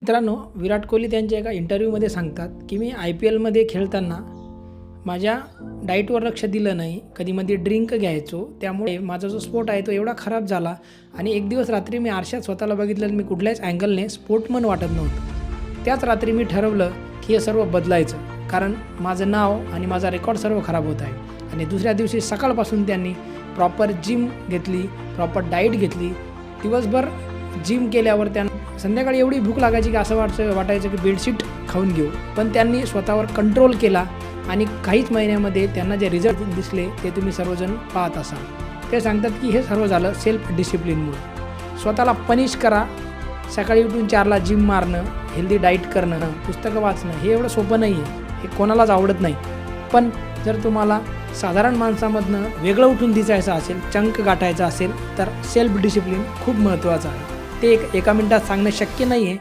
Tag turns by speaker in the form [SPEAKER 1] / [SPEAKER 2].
[SPEAKER 1] मित्रांनो, विराट कोहली त्यांच्या एका इंटरव्ह्यूमध्ये सांगतात की मी IPLमध्ये खेळताना माझ्या डाएटवर लक्ष दिलं नाही, कधीमध्ये ड्रिंक घ्यायचो, त्यामुळे माझा जो स्पोर्ट आहे तो एवढा खराब झाला आणि एक दिवस रात्री मी आरशात स्वतःला बघितलं आणि मी कुठल्याच अँगलने स्पोर्टमन वाटत नव्हतं. त्याच रात्री मी ठरवलं की हे सर्व बदलायचं, कारण माझं नाव आणि माझा रेकॉर्ड सर्व खराब होत आहे. आणि दुसऱ्या दिवशी सकाळपासून त्यांनी प्रॉपर जिम घेतली, प्रॉपर डाएट घेतली. दिवसभर जिम केल्यावर त्यांना संध्याकाळी एवढी भूक लागायची की असं वाटायचं की बेडशीट खाऊन घेऊ. पण त्यांनी स्वतःवर कंट्रोल केला आणि काहीच महिन्यामध्ये त्यांना जे रिझल्ट दिसले ते तुम्ही सर्वजण पाहत असाल. ते सांगतात की हे सर्व झालं सेल्फ डिसिप्लिनमुळे. स्वतःला पनिश करा. सकाळी उठून 4ला जिम मारणं, हेल्दी डाईट करणं, पुस्तकं वाचणं हे एवढं सोपं नाही आहे, हे कोणालाच आवडत नाही. पण जर तुम्हाला साधारण माणसामधनं वेगळं उठून दिसायचं असेल, चंक गाठायचा असेल तर सेल्फ डिसिप्लिन खूप महत्त्वाचं आहे. ते एका मिनिटात सांगणं शक्य नाही आहे.